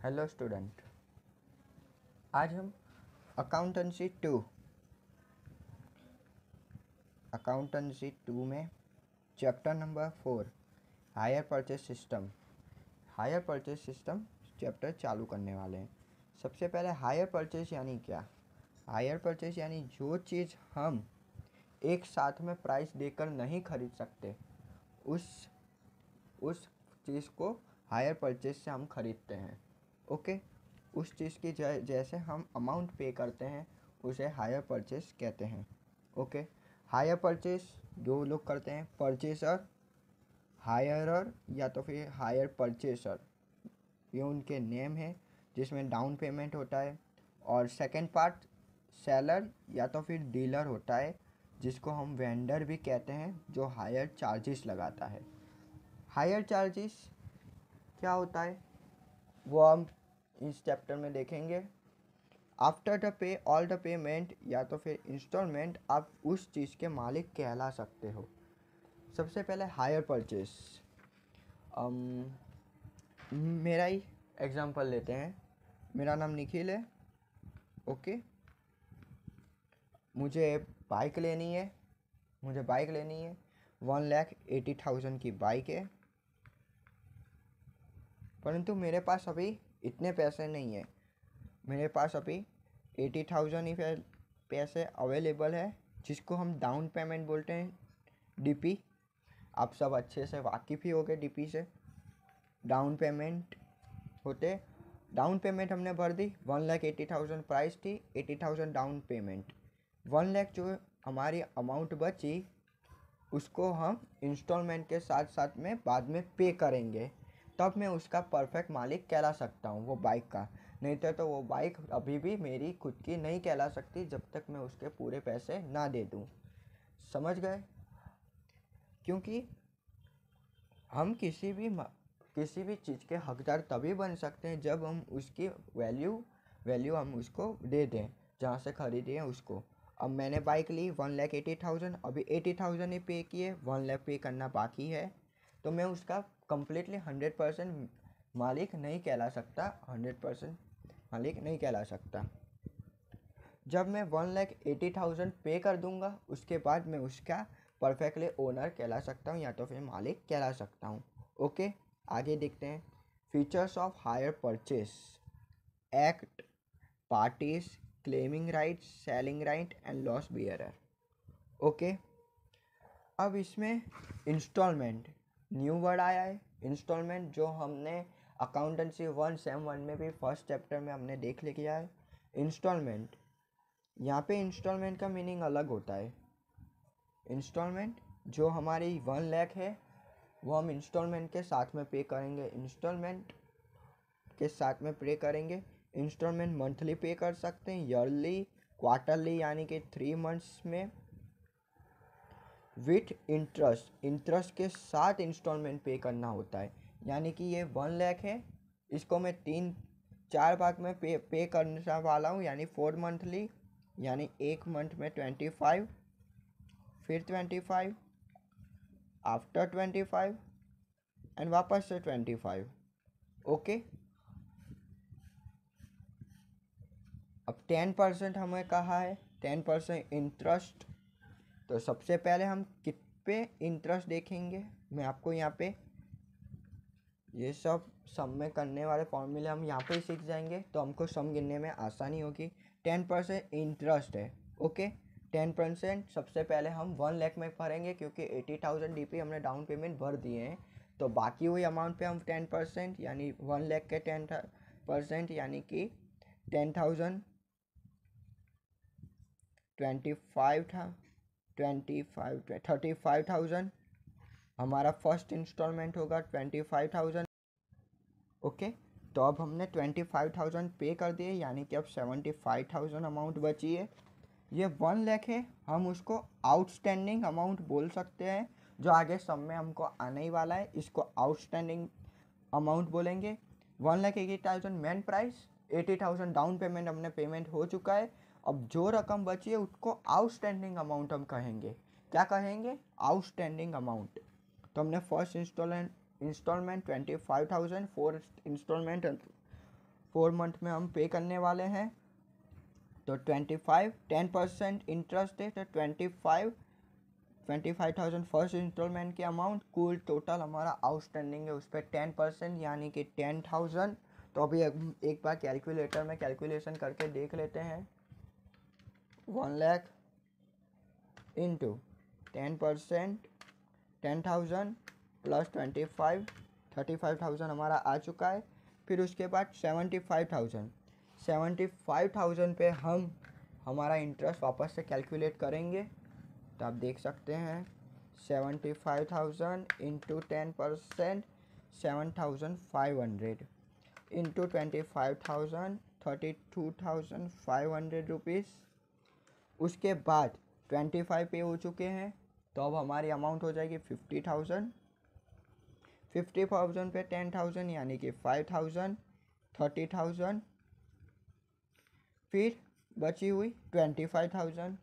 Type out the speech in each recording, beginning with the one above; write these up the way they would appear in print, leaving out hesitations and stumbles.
Hello student. आज हम accountancy to में chapter number 4 hire purchase system chapter चालू करने वाले हैं। सबसे पहले हायर परचेस यानी क्या? हायर परचेस यानी जो चीज़ हम एक साथ में प्राइस देकर नहीं खरीद सकते, उस चीज़ को हायर परचेस से हम खरीदते हैं। ओके, उस चीज़ की जैसे हम अमाउंट पे करते हैं उसे हायर परचेस कहते हैं। ओके, हायर परचेस दो लोग करते हैं, परचेसर, हायरर या तो फिर हायर परचेसर। ये उनके नेम है जिसमें डाउन पेमेंट होता है। और सेकंड पार्ट सेलर या तो फिर डीलर होता है, जिसको हम वेंडर भी कहते हैं, जो हायर चार्जेस लगाता है। हायर चार्जेस क्या होता है वो हम इस चैप्टर में देखेंगे। After the pay all the payment या तो फिर इंस्टॉलमेंट आप उस चीज़ के मालिक कहला सकते हो। सबसे पहले हायर परचेस, मेरा ही एग्जांपल लेते हैं। मेरा नाम निखिल है। ओके, मुझे बाइक लेनी है 1,80,000 की बाइक है, परंतु मेरे पास अभी इतने पैसे नहीं है। मेरे पास अभी 80,000 ही पैसे अवेलेबल है, जिसको हम डाउन पेमेंट बोलते हैं, डीपी। आप सब अच्छे से वाकिफ़ ही हो गए डीपी से। डाउन पेमेंट हमने भर दी। 1,80,000 प्राइस थी, 80,000 डाउन पेमेंट। 1,00,000 जो हमारी अमाउंट बची उसको हम इंस्टॉलमेंट के साथ साथ में बाद में पे करेंगे, तब मैं उसका परफेक्ट मालिक कहला सकता हूँ वो बाइक का। नहीं तो वो बाइक अभी भी मेरी खुद की नहीं कहला सकती जब तक मैं उसके पूरे पैसे ना दे दूँ। समझ गए? क्योंकि हम किसी भी चीज़ के हकदार तभी बन सकते हैं जब हम उसकी वैल्यू हम उसको दे दें, जहाँ से खरीदे हैं उसको। अब मैंने बाइक ली 1,80,000, अभी 80,000 ही पे किए, 1,00,000 पे करना बाकी है, तो मैं उसका कम्प्लीटली 100% मालिक नहीं कहला सकता। जब मैं 1,80,000 पे कर दूंगा उसके बाद मैं उसका परफेक्टली ओनर कहला सकता हूँ या तो फिर मालिक कहला सकता हूँ। ओके, आगे देखते हैं। Features of hire purchase: act, parties, claiming right, selling right and loss bearer. Okay, अब इसमें इंस्टॉलमेंट न्यू वर्ड आया है। इंस्टॉलमेंट जो हमने अकाउंटेंसी 1 सेम 1 में भी फर्स्ट चैप्टर में हमने देख लिया है। इंस्टॉलमेंट, यहाँ पे इंस्टॉलमेंट का मीनिंग अलग होता है। इंस्टॉलमेंट जो हमारी 1,00,000 है वो हम इंस्टॉलमेंट के साथ में पे करेंगे। इंस्टॉलमेंट मंथली पे कर सकते हैं, ईयरली, क्वार्टरली यानी कि 3 मंथ्स में, विथ इंटरेस्ट के साथ इंस्टॉलमेंट पे करना होता है। यानी कि ये 1,00,000 है, इसको मैं 3-4 भाग में पे करने वाला हूँ, यानी 4 मंथली, यानी एक मंथ में 25, फिर 25, आफ्टर 25 एंड वापस से 25। ओके, अब 10% हमें कहा है, 10% इंटरेस्ट। तो सबसे पहले हम कित पे इंटरेस्ट देखेंगे। मैं आपको यहाँ पे ये सब सम में करने वाले फॉर्मूले हम यहाँ पे ही सीख जाएंगे, तो हमको सम गिनने में आसानी होगी। 10% इंटरेस्ट है। ओके, 10% सबसे पहले हम 1,00,000 में भरेंगे, क्योंकि 80,000 डीपी हमने डाउन पेमेंट भर दिए हैं। तो बाकी हुई अमाउंट पे हम 10% यानी 1,00,000 के 10% यानी कि 10,000, 35,000 हमारा फर्स्ट इंस्टॉलमेंट होगा 25,000। ओके, तो अब हमने 25,000 पे कर दिए, यानी कि अब 75,000 अमाउंट बची है। ये 1,00,000 है, हम उसको आउटस्टैंडिंग अमाउंट बोल सकते हैं, जो आगे सब में हमको आने ही वाला है, इसको आउटस्टैंडिंग अमाउंट बोलेंगे। 1,80,000 मेन प्राइस, 80,000 डाउन पेमेंट हमने पेमेंट हो चुका है। अब जो रकम बची है उसको आउटस्टैंडिंग अमाउंट हम कहेंगे। क्या कहेंगे? Outstanding amount. तो हमने first instalment 25,000, fourth instalment 4 month में हम पे करने वाले हैं। तो 10% इंटरेस्ट है, तो 25,000 फर्स्ट इंस्टॉलमेंट की अमाउंट, कुल टोटल हमारा आउटस्टैंडिंग है उस पर 10% यानी कि 10,000। तो अभी एक बार कैलकुलेटर में कैलकुलेशन करके देख लेते हैं। 1 लाख इंटू 10%, 10,000 प्लस 35,000 हमारा आ चुका है। फिर उसके बाद 75,000 पे हम हमारा इंटरेस्ट वापस से कैलकुलेट करेंगे। तो आप देख सकते हैं 75,000 इंटू 10%, 7,500 इंटू 25,000, 32,500 रुपीज़। उसके बाद 25 पे हो चुके हैं, तो अब हमारी अमाउंट हो जाएगी 50,000। 50,000 पे 10,000 यानी कि 5,000, 30,000, फिर बची हुई 25,000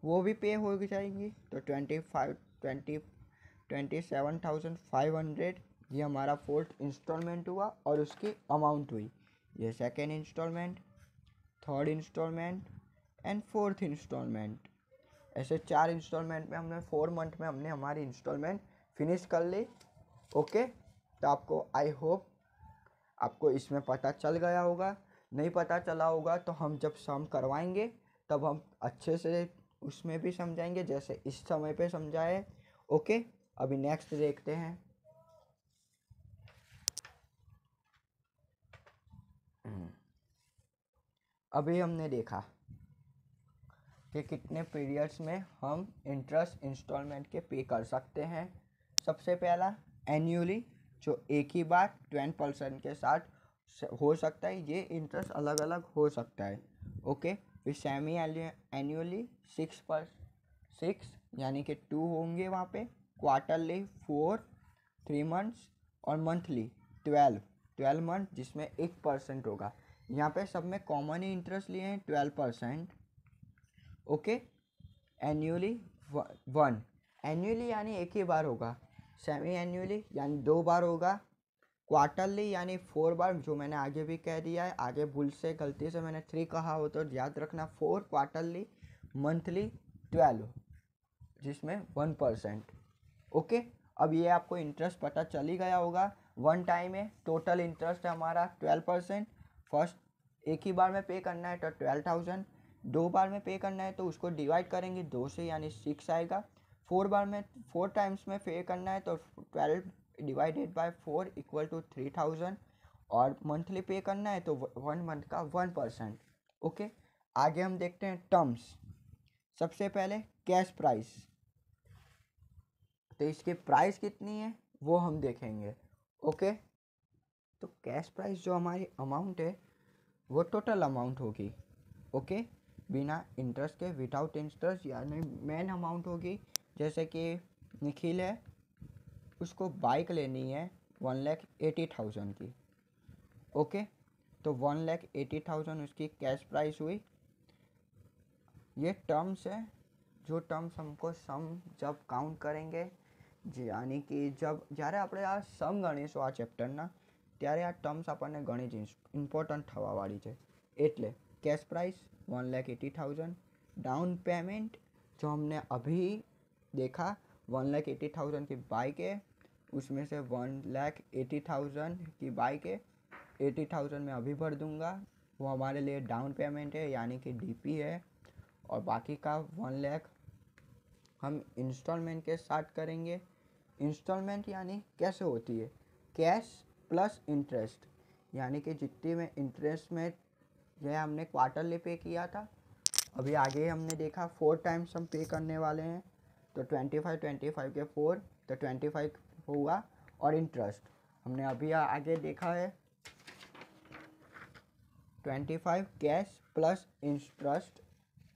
वो भी पे हो जाएंगी। तो 27,500 ये हमारा फोर्थ इंस्टॉलमेंट हुआ और उसकी अमाउंट हुई। ये second instalment, third instalment and fourth instalment, ऐसे 4 इंस्टॉलमेंट में हमने 4 मंथ में हमने हमारी इंस्टॉलमेंट फिनिश कर ली। ओके, तो आपको आई होप आपको इसमें पता चल गया होगा। नहीं पता चला होगा तो हम जब सम करवाएंगे तब हम अच्छे से उसमें भी समझाएंगे जैसे इस समय पे समझाए। ओके, अभी नेक्स्ट देखते हैं। अभी हमने देखा कि कितने पीरियड्स में हम इंटरेस्ट इंस्टॉलमेंट के पे कर सकते हैं। सबसे पहला एन्युअली, जो एक ही बार 10% के साथ हो सकता है, ये इंटरेस्ट अलग अलग हो सकता है। ओके, फिर सेमी एन्युअली 6 यानी कि 2 होंगे वहाँ पे, क्वार्टरली 4, 3 मंथ्स और मंथली 12 मंथ जिसमें 1% होगा। यहाँ पे सब में कॉमन ही इंटरेस्ट लिए हैं 12%। ओके, एन्युअली 1, एन्युअली यानी एक ही बार होगा, सेमी एन्युअली यानी 2 बार होगा, क्वार्टरली यानी 4 बार, जो मैंने आगे भी कह दिया है। आगे भूल से गलती से मैंने 3 कहा हो तो याद रखना 4 क्वार्टरली, मंथली 12 जिसमें 1%। ओके, अब ये आपको इंटरेस्ट पता चल ही गया होगा। 1 टाइम है, टोटल इंटरेस्ट है हमारा 12%। फर्स्ट एक ही बार में पे करना है तो 12,000, 2 बार में पे करना है तो उसको डिवाइड करेंगे 2 से यानी 6 आएगा। 4 टाइम्स में पे करना है तो 12 डिवाइडेड बाय 4 इक्वल टू 3,000, और मंथली पे करना है तो 1 मंथ का 1%। ओके, आगे हम देखते हैं टर्म्स। सबसे पहले कैश प्राइस, तो इसकी प्राइस कितनी है वो हम देखेंगे। ओके, तो कैश प्राइस जो हमारी अमाउंट है वो टोटल अमाउंट होगी। ओके, बिना इंटरेस्ट के, विदाउट इंटरेस्ट, यानी मेन अमाउंट होगी। जैसे कि निखिल है, उसको बाइक लेनी है 1,80,000 की। ओके, तो 1,80,000 उसकी कैश प्राइस हुई। ये टर्म्स है, जो टर्म्स हमको सम जब काउंट करेंगे, यानी कि જ્યારે આપણે આ સમ ગણીશું આ ચેપ્ટરના, ત્યારે આ ટર્મ્સ આપણને ઘણી જ ઇમ્પોર્ટન્ટ થવાવાળી છે। એટલે कैश प्राइस 1,80,000, डाउन पेमेंट जो हमने अभी देखा 1,80,000 की बाइक है, उसमें से 1,80,000 की बाइक है, 80,000 मैं अभी भर दूंगा, वो हमारे लिए डाउन पेमेंट है यानी कि डीपी है। और बाकी का 1 लाख हम इंस्टॉलमेंट के साथ करेंगे। इंस्टॉलमेंट यानी कैसे होती है, कैश प्लस इंटरेस्ट, यानी कि जितनी में इंटरेस्ट में यह हमने क्वार्टरली पे किया था, अभी आगे हमने देखा 4 टाइम्स हम पे करने वाले हैं। तो 25 के 4 तो 25 हुआ, और इंटरेस्ट हमने अभी आगे देखा है 25 cash plus interest,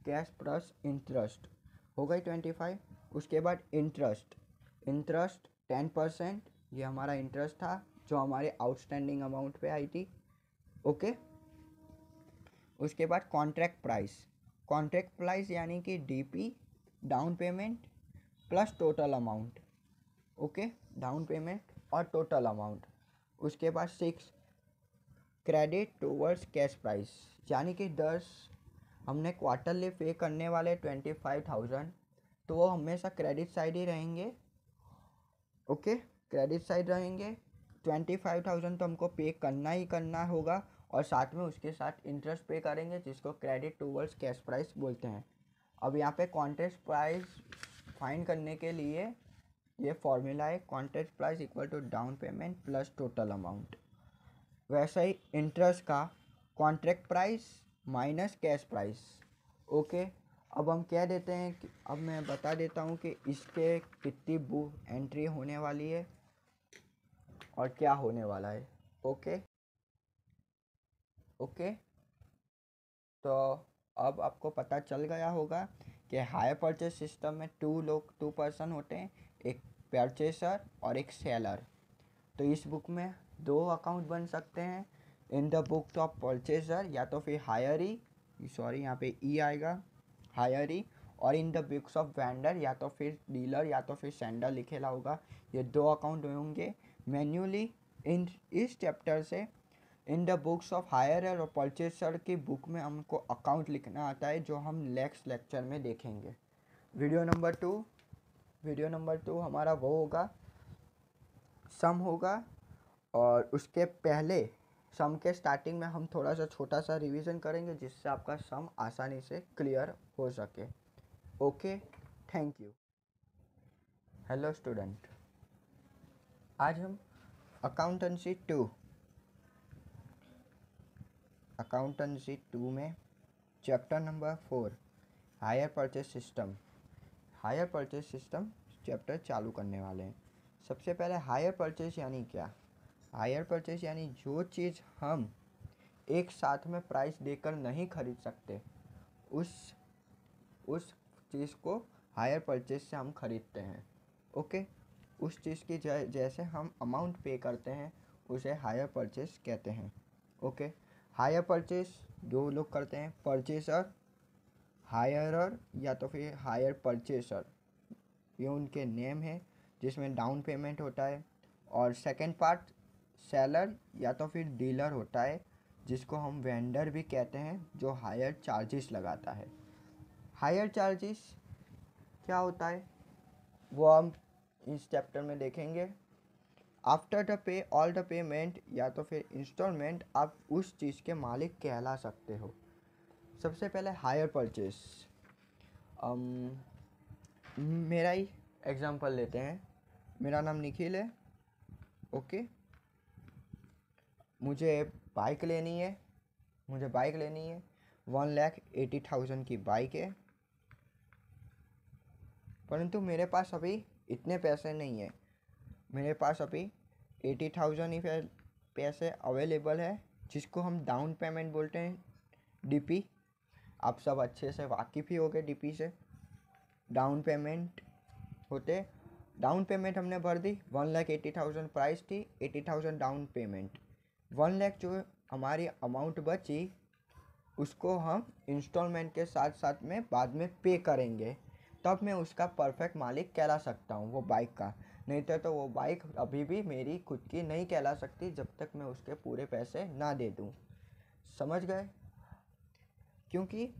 cash plus interest हो गई 25। उसके बाद इंटरेस्ट 10%, ये हमारा इंटरेस्ट था जो हमारे आउटस्टैंडिंग अमाउंट पे आई थी। ओके, उसके बाद कॉन्ट्रैक्ट प्राइस यानी कि DP, down payment plus total amount. Okay, down payment और टोटल अमाउंट। उसके बाद 6 क्रेडिट टूवर्ड्स कैश प्राइस, यानी कि 10 हमने क्वार्टरली पे करने वाले 25,000, तो वो हमेशा क्रेडिट साइड ही रहेंगे। ओके, क्रेडिट साइड रहेंगे। 25,000 तो हमको पे करना ही करना होगा, और साथ में उसके साथ इंटरेस्ट पे करेंगे, जिसको क्रेडिट टूवर्ड्स कैश प्राइस बोलते हैं। अब यहाँ पे कॉन्ट्रैक्ट प्राइस फाइंड करने के लिए ये फॉर्मूला है, contract price equal to down payment plus total amount. वैसा ही इंटरेस्ट का contract price minus cash price. Okay, अब हम कह देते हैं कि अब मैं बता देता हूँ कि इसके कितनी बुक एंट्री होने वाली है और क्या होने वाला है। ओके ओके, तो अब आपको पता चल गया होगा कि हायर परचेज सिस्टम में टू पर्सन होते हैं, एक परचेसर और एक सेलर। तो इस बुक में 2 अकाउंट बन सकते हैं, in the book of purchaser या तो फिर हायरी, सॉरी यहाँ पे ई आएगा, हायरी, और इन द बुक्स ऑफ वेंडर या तो फिर डीलर या तो फिर सेंडर लिखेला होगा। ये 2 अकाउंट होंगे मैन्युअली इन इस चैप्टर से। In the books of hirer और परचेसर की बुक में हमको अकाउंट लिखना आता है, जो हम नेक्स्ट लेक्चर में देखेंगे। वीडियो नंबर 2 हमारा वो होगा, सम होगा, और उसके पहले सम के स्टार्टिंग में हम थोड़ा सा छोटा सा रिवीजन करेंगे, जिससे आपका सम आसानी से क्लियर हो सके। Okay, thank you. Hello student, आज हम अकाउंटेंसी 2 में chapter number 4 hire purchase system chapter चालू करने वाले हैं। सबसे पहले हायर परचेज यानी क्या? हायर परचेज यानी जो चीज़ हम एक साथ में प्राइस देकर नहीं खरीद सकते, उस चीज़ को हायर परचेज से हम खरीदते हैं। ओके, उस चीज़ की जैसे हम अमाउंट पे करते हैं, उसे हायर परचेज कहते हैं। ओके, हायर परचेज 2 लोग करते हैं, परचेसर, हायरर या तो फिर हायर परचेसर, ये उनके नेम है, जिसमें डाउन पेमेंट होता है। और सेकंड पार्ट सेलर या तो फिर डीलर होता है, जिसको हम वेंडर भी कहते हैं, जो हायर चार्जेस लगाता है। हायर चार्जेस क्या होता है वो हम इस चैप्टर में देखेंगे। After the pay all the payment या तो फिर इंस्टॉलमेंट, आप उस चीज़ के मालिक कहला सकते हो। सबसे पहले हायर परचेस, मेरा ही एग्जांपल लेते हैं। मेरा नाम निखिल है। ओके, मुझे बाइक लेनी है 1,80,000 की बाइक है, परंतु मेरे पास अभी इतने पैसे नहीं है। मेरे पास अभी 80,000 ही पैसे अवेलेबल है, जिसको हम डाउन पेमेंट बोलते हैं, डीपी। आप सब अच्छे से वाकिफ़ ही हो गए डीपी से। डाउन पेमेंट हमने भर दी, 1,80,000 प्राइस थी, 80,000 डाउन पेमेंट। 1 लाख जो हमारी अमाउंट बची, उसको हम इंस्टॉलमेंट के साथ साथ में बाद में पे करेंगे, तब मैं उसका परफेक्ट मालिक कहला सकता हूँ वो बाइक का। नहीं तो वो बाइक अभी भी मेरी खुद की नहीं कहला सकती, जब तक मैं उसके पूरे पैसे ना दे दूँ। समझ गए? क्योंकि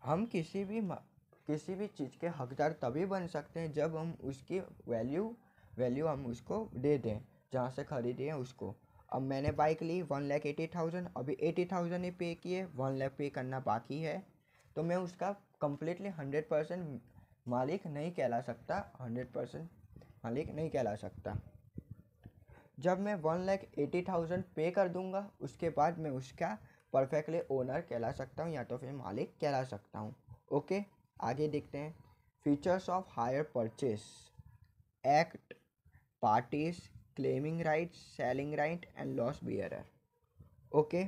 हम किसी भी चीज़ के हकदार तभी बन सकते हैं जब हम उसकी वैल्यू हम उसको दे दें, जहाँ से खरीदे हैं उसको। अब मैंने बाइक ली 1,80,000, अभी 80,000 ही पे किए, 1 लाख पे करना बाकी है, तो मैं उसका कम्प्लीटली 100% मालिक नहीं कहला सकता। जब मैं 1,80,000 पे कर दूंगा, उसके बाद मैं उसका परफेक्टली ओनर कहला सकता हूँ या तो फिर मालिक कहला सकता हूँ। ओके, आगे देखते हैं। Features of hire purchase act, parties, claiming right, selling right and loss bearer. Okay,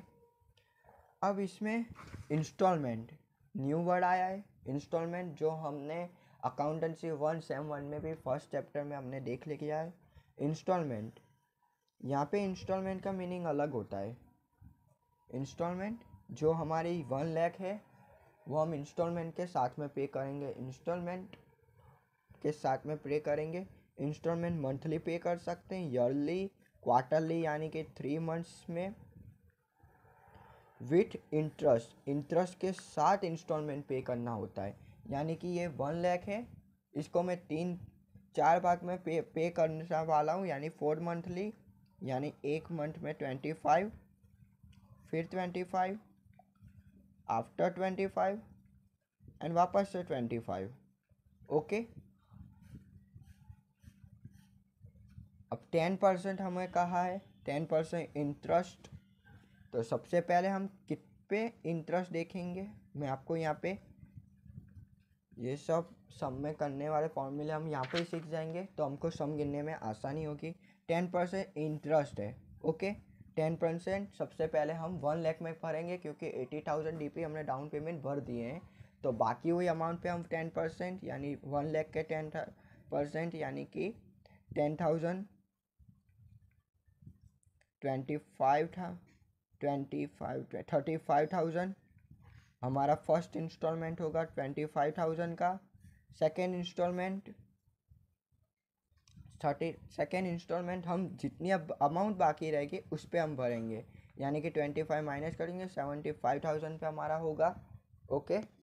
अब इसमें इंस्टॉलमेंट न्यू वर्ड आया है। इंस्टॉलमेंट जो हमने अकाउंटेंसी 1 सेम 1 में भी फर्स्ट चैप्टर में हमने देख लिया है। इंस्टॉलमेंट, यहाँ पे इंस्टॉलमेंट का मीनिंग अलग होता है। इंस्टॉलमेंट जो हमारी 1 लाख है, वो हम इंस्टॉलमेंट के साथ में पे करेंगे। इंस्टॉलमेंट मंथली पे कर सकते हैं, ईयरली, क्वार्टरली, यानी कि 3 मंथ्स में, विथ इंटरेस्ट, इंटरेस्ट के साथ इंस्टॉलमेंट पे करना होता है। यानी कि ये 1 लाख है, इसको मैं 3-4 भाग में पे करने वाला हूँ, यानी 4 मंथली, यानी एक मंथ में 25, फिर 25, आफ्टर 25 एंड वापस से 25। ओके, अब 10% हमें कहा है, 10% इंटरेस्ट। तो सबसे पहले हम कित पे इंटरेस्ट देखेंगे, मैं आपको यहाँ पे ये सब सम में करने वाले फॉर्मूले हम यहाँ पे ही सीख जाएंगे, तो हमको सम गिनने में आसानी होगी। 10% इंटरेस्ट है। ओके, 10% सबसे पहले हम 1 लाख में भरेंगे, क्योंकि 80,000 DP हमने डाउन पेमेंट भर दिए हैं। तो बाकी हुई अमाउंट पे हम 10% यानी 1 लाख के 10% यानी कि 10,000, 35,000 हमारा फर्स्ट इंस्टॉलमेंट होगा 25,000 का। सेकेंड इंस्टॉलमेंट हम जितनी अब अमाउंट बाकी रहेगी उस पर हम भरेंगे, यानी कि 25 माइनस करेंगे, 75,000 पे हमारा होगा। ओके,